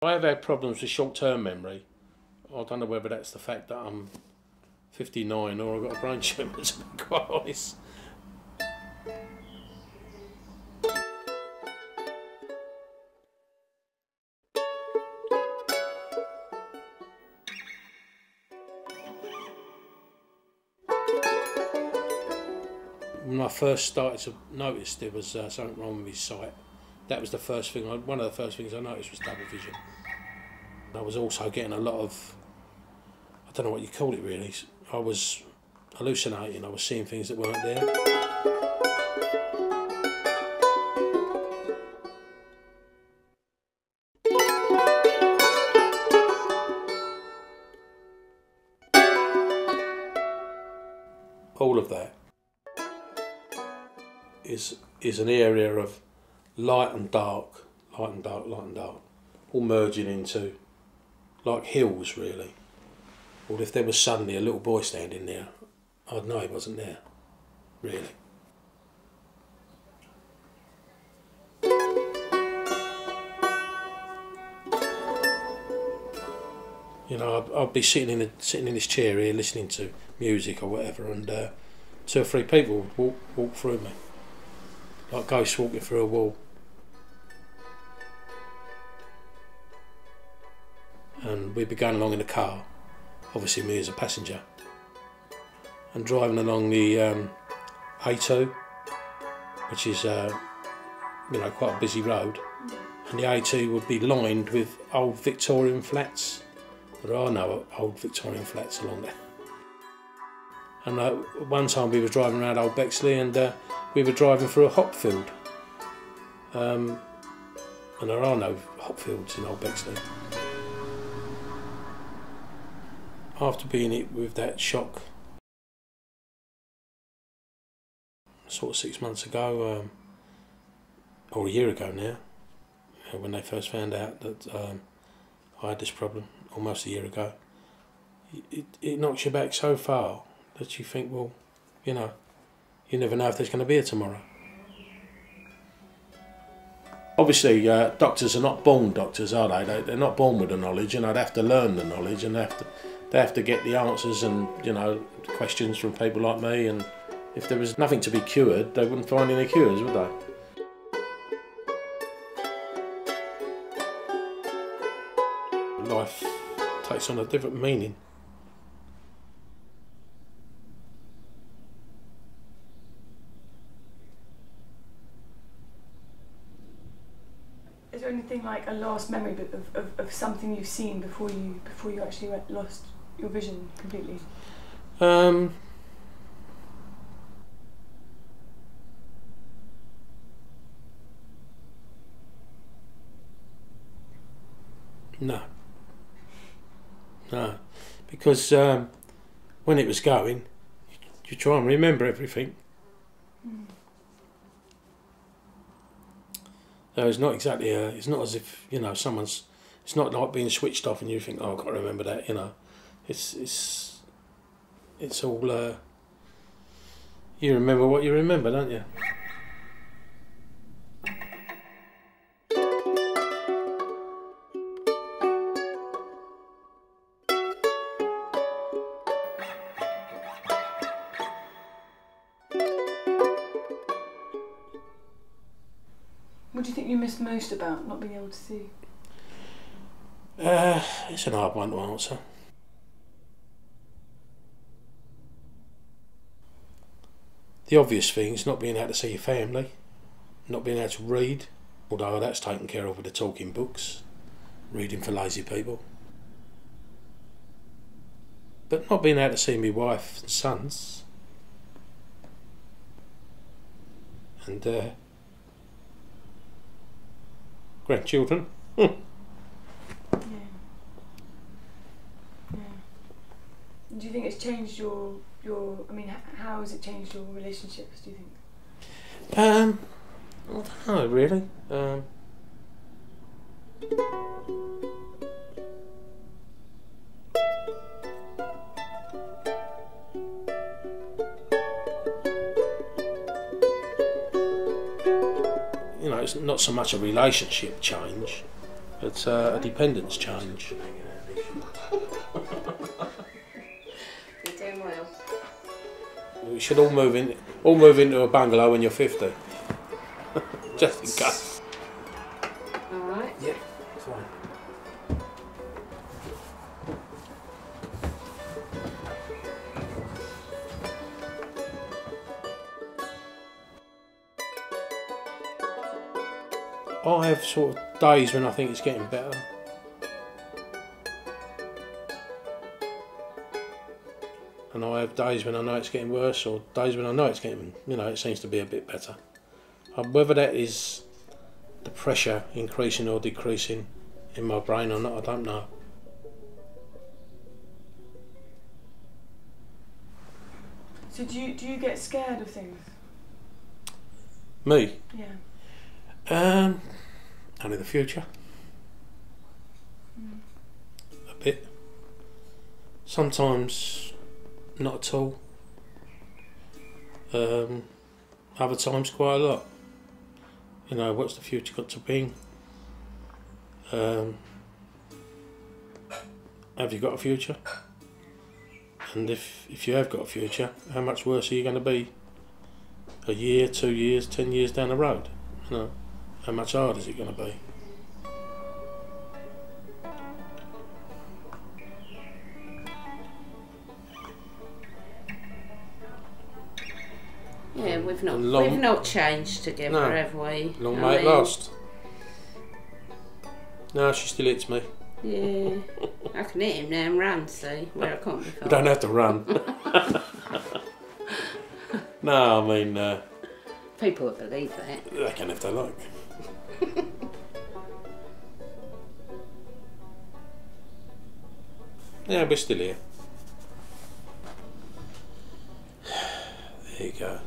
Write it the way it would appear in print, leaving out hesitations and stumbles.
I have had problems with short-term memory. I don't know whether that's the fact that I'm 59 or I've got a brain tumour, to be quite honest. When I first started to notice there was something wrong with his sight, that was the first thing. One of the first things I noticed was double vision. I was also getting a lot of, I don't know what you call it really, I was hallucinating, I was seeing things that weren't there. All of that is an area of light and dark, light and dark, light and dark, all merging into like hills really. Or if there was suddenly a little boy standing there, I'd know he wasn't there, really. You know, I'd be sitting in this chair here listening to music or whatever, and 2 or 3 people would walk through me, like ghosts walking through a wall. And we'd be going along in a car, obviously me as a passenger, and driving along the A2, which is you know, quite a busy road, and the A2 would be lined with old Victorian flats. There are no old Victorian flats along there. And one time we were driving around Old Bexley, and we were driving through a hop field, and there are no hop fields in Old Bexley. After being hit with that shock, sort of 6 months ago, or a year ago now, when they first found out that I had this problem, almost a year ago, it knocks you back so far that you think, well, you know, you never know if there's going to be a tomorrow. Obviously, doctors are not born doctors, are they? They're not born with the knowledge, you know, they have to learn the knowledge, and they have to get the answers and, you know, questions from people like me, and if there was nothing to be cured, they wouldn't find any cures, would they? Life takes on a different meaning. Is there anything like a last memory of something you've seen before you actually lost your vision completely? No, because when it was going, you try and remember everything. So it's not exactly it's not as if, you know, it's not like being switched off and you think, oh, I've got to remember that, you know. It's all, you remember what you remember, don't you? What do you think you miss most about not being able to see? It's an hard one to answer. The obvious things, not being able to see your family, not being able to read, although that's taken care of with the talking books, reading for lazy people. But not being able to see my wife and sons, and grandchildren. Yeah. Do you think it's changed your I mean, how has it changed your relationships, do you think? I don't know, really. You know, it's not so much a relationship change, It's a dependence change. You're doing well. We should all move into a bungalow when you're 50. Just in case. Alright. Yeah, fine. I have sort of days when I think it's getting better. And I have days when I know it's getting worse, or days when I know it's getting, it seems to be a bit better. Whether that is the pressure increasing or decreasing in my brain or not, I don't know. So do you get scared of things? Me? Yeah. Only the future. A bit. Sometimes not at all. Other times quite a lot. What's the future got to bring? Have you got a future? And if you have got a future, how much worse are you going to be a year, 2 years, 10 years down the road? How much harder is it going to be? Yeah, we've not changed together, No. have we? Long may it last. No, she still hits me. Yeah, I can hit him now and run, see, where I can't before. You don't have to run. No, I mean... People would believe that. they can if they like. Yeah, we're still here. There you go.